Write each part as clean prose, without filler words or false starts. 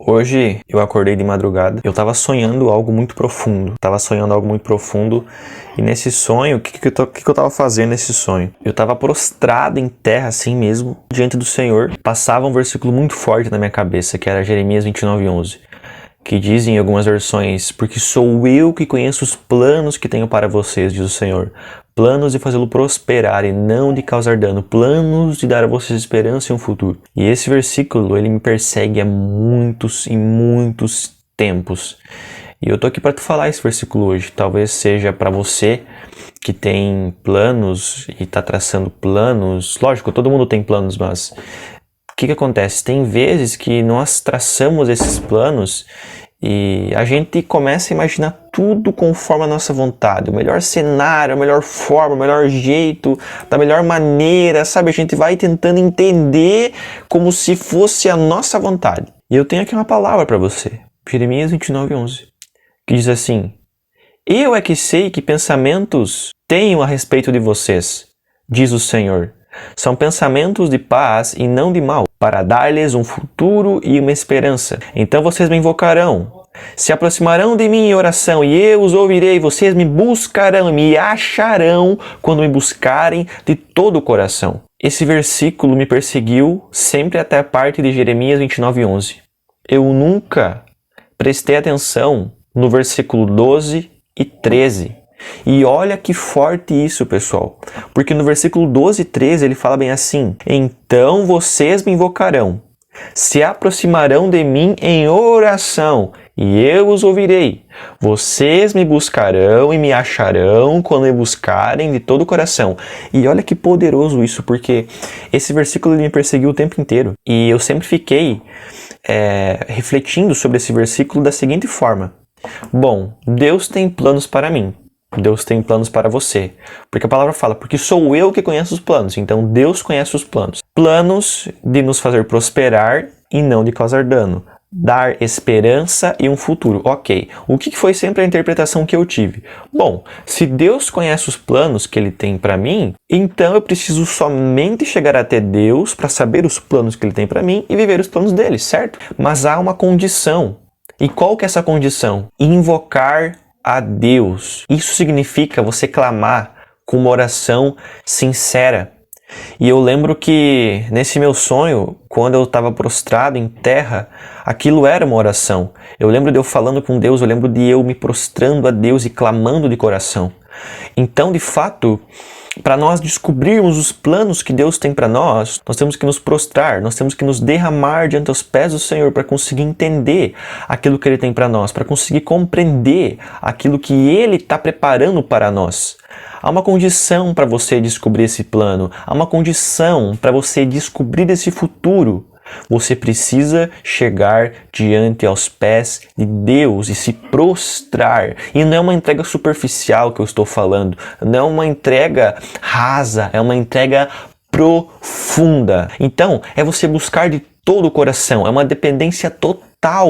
Hoje eu acordei de madrugada, eu tava sonhando algo muito profundo. E nesse sonho, o que eu tava fazendo nesse sonho? Eu tava prostrado em terra assim mesmo, diante do Senhor. Passava um versículo muito forte na minha cabeça, que era Jeremias 29:11. Que diz em algumas versões: porque sou eu que conheço os planos que tenho para vocês, diz o Senhor. Planos de fazê-lo prosperar e não de causar dano. Planos de dar a vocês esperança e um futuro. E esse versículo, ele me persegue há muitos e muitos tempos. E eu tô aqui para te falar esse versículo hoje. Talvez seja para você que tem planos e tá traçando planos. Lógico, todo mundo tem planos, mas o que acontece? Tem vezes que nós traçamos esses planos e a gente começa a imaginar tudo conforme a nossa vontade. O melhor cenário, a melhor forma, o melhor jeito, da melhor maneira, sabe? A gente vai tentando entender como se fosse a nossa vontade. E eu tenho aqui uma palavra para você. Jeremias 29:11. Que diz assim: eu é que sei que pensamentos tenho a respeito de vocês, diz o Senhor. São pensamentos de paz e não de mal, para dar-lhes um futuro e uma esperança. Então vocês me invocarão, se aproximarão de mim em oração, e eu os ouvirei. Vocês me buscarão e me acharão quando me buscarem de todo o coração. Esse versículo me perseguiu sempre até a parte de Jeremias 29:11. Eu nunca prestei atenção no versículo 12 e 13. E olha que forte isso, pessoal. Porque no versículo 12 e 13 ele fala bem assim: então vocês me invocarão, se aproximarão de mim em oração, e eu os ouvirei. Vocês me buscarão e me acharão quando me buscarem de todo o coração. E olha que poderoso isso, porque esse versículo me perseguiu o tempo inteiro. E eu sempre fiquei refletindo sobre esse versículo da seguinte forma: bom, Deus tem planos para mim. Deus tem planos para você. Porque a palavra fala, porque sou eu que conheço os planos. Então Deus conhece os planos. Planos de nos fazer prosperar e não de causar dano. Dar esperança e um futuro. Ok. O que foi sempre a interpretação que eu tive? Bom, se Deus conhece os planos que Ele tem para mim, então eu preciso somente chegar até Deus para saber os planos que Ele tem para mim e viver os planos dele, certo? Mas há uma condição. E qual que é essa condição? Invocar a Deus. Isso significa você clamar com uma oração sincera. E eu lembro que nesse meu sonho, quando eu estava prostrado em terra, aquilo era uma oração. Eu lembro de eu falando com Deus, eu lembro de eu me prostrando a Deus e clamando de coração. Então, de fato, para nós descobrirmos os planos que Deus tem para nós temos que nos prostrar, nós temos que nos derramar diante dos pés do Senhor para conseguir entender aquilo que Ele tem para nós, para conseguir compreender aquilo que Ele está preparando para nós. Há uma condição para você descobrir esse plano, há uma condição para você descobrir esse futuro. Você precisa chegar diante aos pés de Deus e se prostrar. E não é uma entrega superficial que eu estou falando, não é uma entrega rasa, é uma entrega profunda. Então, é você buscar de todo o coração, é uma dependência total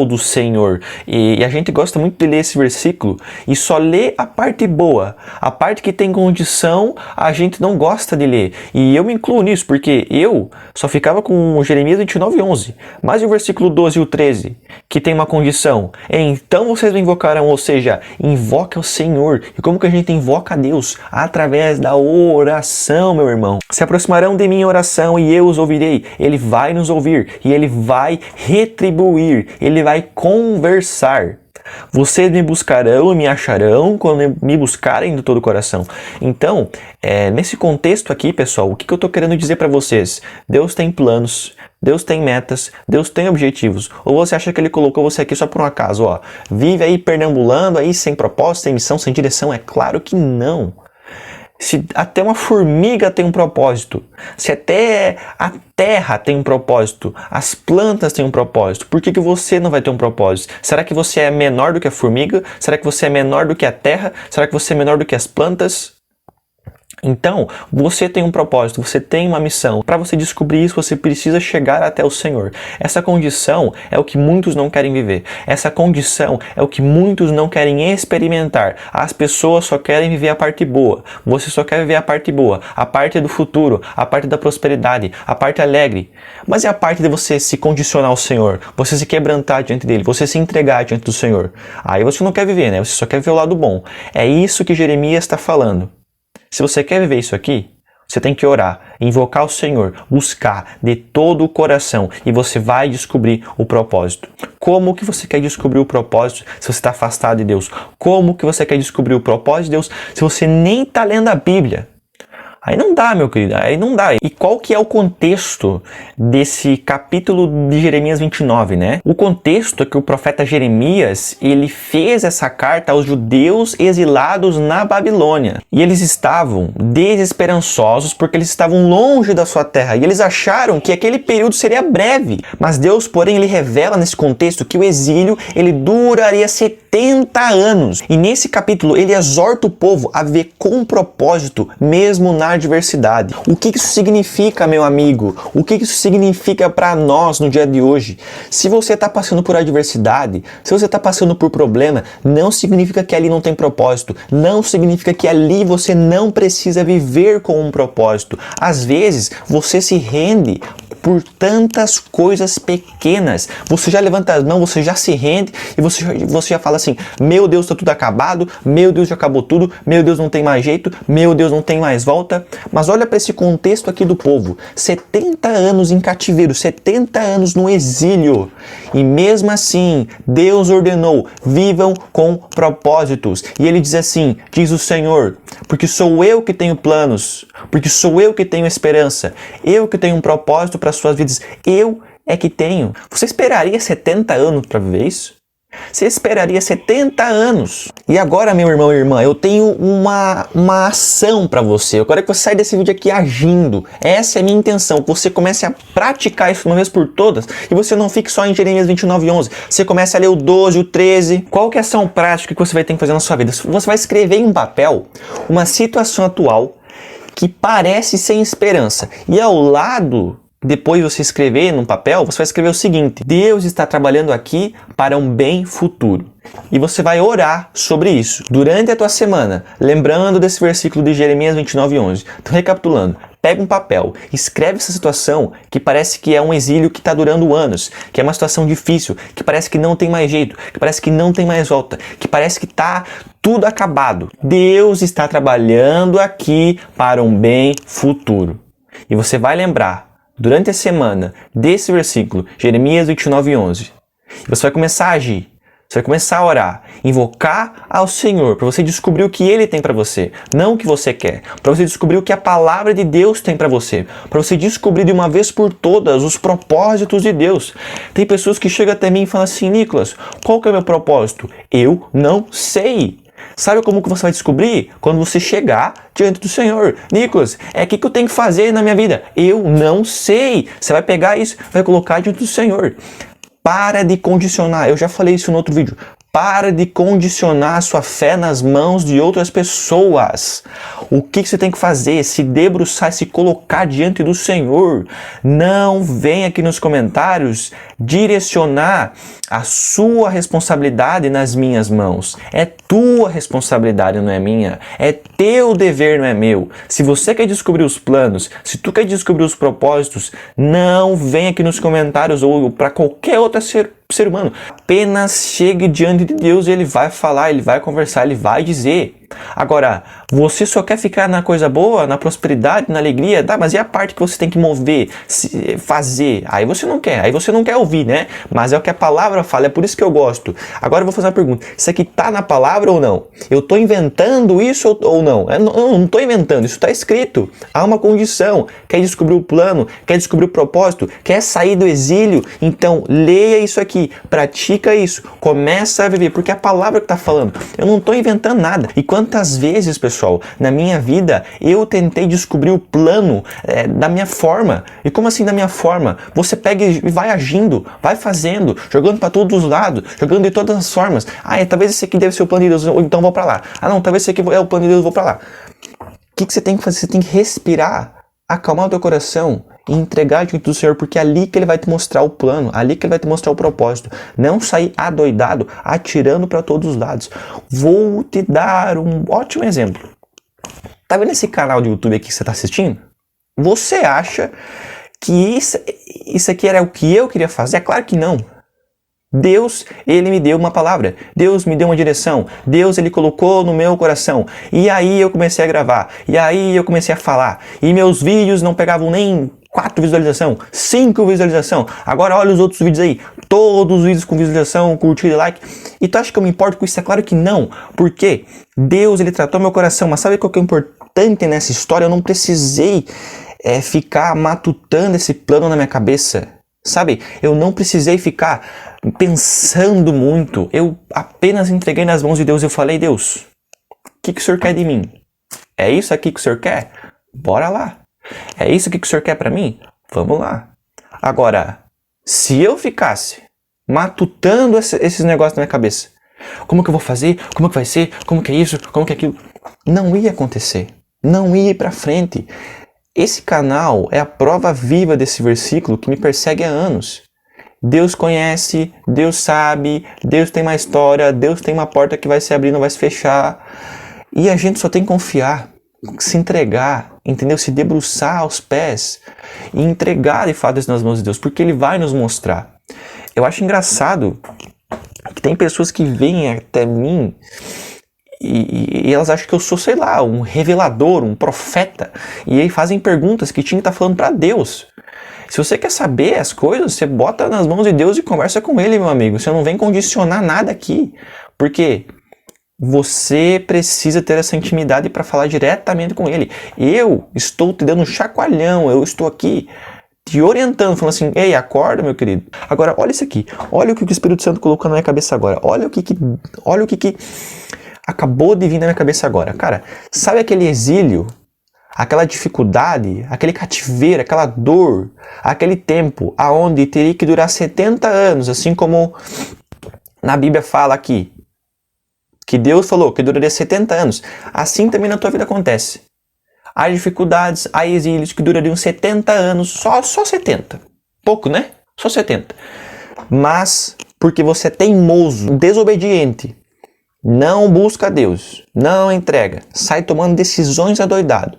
do Senhor. E a gente gosta muito de ler esse versículo e só lê a parte boa. A parte que tem condição, a gente não gosta de ler. E eu me incluo nisso, porque eu só ficava com Jeremias 29:11. Mas e o versículo 12 e o 13, que tem uma condição? Então vocês me invocarão, ou seja, invoca o Senhor. E como que a gente invoca a Deus? Através da oração, meu irmão. Se aproximarão de mim em oração e eu os ouvirei. Ele vai nos ouvir e Ele vai retribuir. Ele vai conversar. Vocês me buscarão e me acharão quando me buscarem de todo o coração. Então, nesse contexto aqui, pessoal, o que eu estou querendo dizer para vocês? Deus tem planos, Deus tem metas, Deus tem objetivos. Ou você acha que Ele colocou você aqui só por um acaso? Vive aí perambulando, aí sem propósito, sem missão, sem direção? É claro que não. Se até uma formiga tem um propósito, se até a terra tem um propósito, as plantas têm um propósito, por que você não vai ter um propósito? Será que você é menor do que a formiga? Será que você é menor do que a terra? Será que você é menor do que as plantas? Então, você tem um propósito, você tem uma missão. Para você descobrir isso, você precisa chegar até o Senhor. Essa condição é o que muitos não querem viver. Essa condição é o que muitos não querem experimentar. As pessoas só querem viver a parte boa. Você só quer viver a parte boa, a parte do futuro, a parte da prosperidade, a parte alegre. Mas é a parte de você se condicionar ao Senhor, você se quebrantar diante dele, você se entregar diante do Senhor. Aí você não quer viver, né? Você só quer ver o lado bom. É isso que Jeremias está falando. Se você quer viver isso aqui, você tem que orar, invocar o Senhor, buscar de todo o coração e você vai descobrir o propósito. Como que você quer descobrir o propósito se você está afastado de Deus? Como que você quer descobrir o propósito de Deus se você nem está lendo a Bíblia? Aí não dá, meu querido, aí não dá. E qual que é o contexto desse capítulo de Jeremias 29, né? O contexto é que o profeta Jeremias, ele fez essa carta aos judeus exilados na Babilônia. E eles estavam desesperançosos porque eles estavam longe da sua terra. E eles acharam que aquele período seria breve. Mas Deus, porém, ele revela nesse contexto que o exílio, ele duraria 70 anos. E nesse capítulo, ele exorta o povo a viver com propósito, mesmo na adversidade. O que isso significa, meu amigo? O que isso significa para nós no dia de hoje? Se você está passando por adversidade, se você está passando por problema, não significa que ali não tem propósito. Não significa que ali você não precisa viver com um propósito. Às vezes, você se rende por tantas coisas pequenas. Você já levanta as mãos, você já se rende e você já fala assim: meu Deus, está tudo acabado, meu Deus, já acabou tudo, meu Deus, não tem mais jeito, meu Deus, não tem mais volta. Mas olha para esse contexto aqui do povo: 70 anos em cativeiro, 70 anos no exílio. E mesmo assim, Deus ordenou: vivam com propósitos. E ele diz assim, diz o Senhor: porque sou eu que tenho planos, porque sou eu que tenho esperança, eu que tenho um propósito para as suas vidas, eu é que tenho. Você esperaria 70 anos para viver isso? Você esperaria 70 anos. E agora, meu irmão e irmã, eu tenho uma ação para você. Eu quero que você saia desse vídeo aqui agindo. Essa é a minha intenção, que você comece a praticar isso uma vez por todas e você não fique só em Jeremias 29:11. Você comece a ler o 12, o 13. Qual que é a ação prática que você vai ter que fazer na sua vida? Você vai escrever em um papel uma situação atual que parece sem esperança. E ao lado, depois de você escrever num papel, você vai escrever o seguinte: Deus está trabalhando aqui para um bem futuro. E você vai orar sobre isso durante a tua semana, lembrando desse versículo de Jeremias 29:11. Então, recapitulando, pega um papel, escreve essa situação que parece que é um exílio que está durando anos, que é uma situação difícil, que parece que não tem mais jeito, que parece que não tem mais volta, que parece que está tudo acabado. Deus está trabalhando aqui para um bem futuro. E você vai lembrar durante a semana desse versículo, Jeremias 29:11. E você vai começar a agir. Você vai começar a orar, invocar ao Senhor para você descobrir o que Ele tem para você, não o que você quer, para você descobrir o que a palavra de Deus tem para você descobrir de uma vez por todas os propósitos de Deus. Tem pessoas que chegam até mim e falam assim: Nicolas, qual que é o meu propósito? Eu não sei. Sabe como que você vai descobrir? Quando você chegar diante do Senhor. Nicolas, o que eu tenho que fazer na minha vida? Eu não sei. Você vai pegar isso, vai colocar diante do Senhor. Para de condicionar, eu já falei isso no outro vídeo. Para de condicionar a sua fé nas mãos de outras pessoas. O que você tem que fazer? Se debruçar, se colocar diante do Senhor. Não venha aqui nos comentários direcionar a sua responsabilidade nas minhas mãos. É tua responsabilidade, não é minha. É teu dever, não é meu. Se você quer descobrir os planos, se tu quer descobrir os propósitos, não venha aqui nos comentários ou para qualquer outro ser humano. Apenas chegue diante de Deus e Ele vai falar, Ele vai conversar, Ele vai dizer. Agora, você só quer ficar na coisa boa, na prosperidade, na alegria, tá? Mas e a parte que você tem que mover, fazer? Aí você não quer ouvir, né? Mas é o que a palavra fala, é por isso que eu gosto. Agora eu vou fazer uma pergunta: isso aqui tá na palavra ou não? Eu tô inventando isso ou não? Eu não tô inventando, isso tá escrito. Há uma condição: quer descobrir o plano, quer descobrir o propósito, quer sair do exílio? Então leia isso aqui, pratica isso, começa a viver, porque é a palavra que tá falando. Eu não tô inventando nada. E quantas vezes, pessoal, na minha vida eu tentei descobrir o plano da minha forma. E como assim da minha forma? Você pega e vai agindo, vai fazendo, jogando para todos os lados, jogando de todas as formas. Talvez esse aqui deve ser o plano de Deus, ou então vou para lá. Não, talvez esse aqui é o plano de Deus, vou para lá. que você tem que fazer? Você tem que respirar, acalmar o teu coração e entregar diante do Senhor, porque é ali que Ele vai te mostrar o plano, ali que Ele vai te mostrar o propósito. Não sair adoidado, atirando para todos os lados. Vou te dar um ótimo exemplo. Tá vendo esse canal de YouTube aqui que você está assistindo? Você acha que isso aqui era o que eu queria fazer? É claro que não. Deus, Ele me deu uma palavra. Deus me deu uma direção. Deus, Ele colocou no meu coração. E aí eu comecei a gravar. E aí eu comecei a falar. E meus vídeos não pegavam nem 4 visualizações, 5 visualizações. Agora olha os outros vídeos aí. Todos os vídeos com visualização, curtida, like. E tu acha que eu me importo com isso? É claro que não. Porque Deus, Ele tratou meu coração. Mas sabe o que é importante nessa história? Eu não precisei ficar matutando esse plano na minha cabeça. Sabe? Eu não precisei ficar pensando muito. Eu apenas entreguei nas mãos de Deus. Eu falei, Deus, o que o Senhor quer de mim? É isso aqui que o Senhor quer? Bora lá. É isso aqui que o Senhor quer para mim? Vamos lá. Agora, se eu ficasse matutando esses negócios na minha cabeça, como que eu vou fazer? Como que vai ser? Como que é isso? Como que é aquilo? Não ia acontecer. Não ia ir para frente. Esse canal é a prova viva desse versículo que me persegue há anos. Deus conhece, Deus sabe, Deus tem uma história, Deus tem uma porta que vai se abrir, não vai se fechar. E a gente só tem que confiar, se entregar, entendeu? Se debruçar aos pés e entregar de fato isso nas mãos de Deus, porque Ele vai nos mostrar. Eu acho engraçado que tem pessoas que vêm até mim e elas acham que eu sou, sei lá, um revelador, um profeta. E aí fazem perguntas que tinha que estar falando para Deus. Se você quer saber as coisas, você bota nas mãos de Deus e conversa com Ele, meu amigo. Você não vem condicionar nada aqui. Porque você precisa ter essa intimidade para falar diretamente com Ele. Eu estou te dando um chacoalhão, eu estou aqui te orientando, falando assim, ei, acorda, meu querido. Agora, olha isso aqui. Olha o que o Espírito Santo colocou na minha cabeça agora. Olha o que acabou de vir na minha cabeça agora. Cara, sabe aquele exílio, aquela dificuldade, aquele cativeiro, aquela dor, aquele tempo aonde teria que durar 70 anos, assim como na Bíblia fala aqui, que Deus falou que duraria 70 anos. Assim também na tua vida acontece. Há dificuldades, há exílios que durariam 70 anos, só 70. Pouco, né? Só 70. Mas, porque você é teimoso, desobediente, não busca Deus, não entrega, sai tomando decisões adoidado.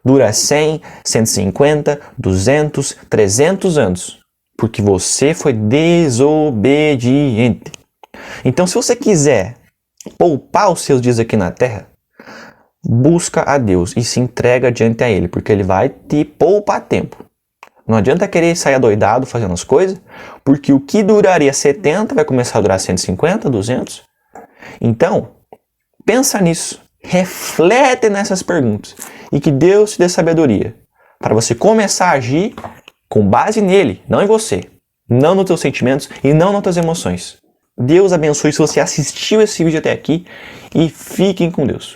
Dura 100, 150, 200, 300 anos. Porque você foi desobediente. Então, se você quiser poupar os seus dias aqui na terra, busca a Deus e se entrega diante a Ele, porque Ele vai te poupar tempo. Não adianta querer sair adoidado fazendo as coisas, porque o que duraria 70 vai começar a durar 150, 200. Então, pensa nisso, reflete nessas perguntas e que Deus te dê sabedoria para você começar a agir com base nele, não em você, não nos teus sentimentos e não nas tuas emoções. Deus abençoe se você assistiu esse vídeo até aqui e fiquem com Deus.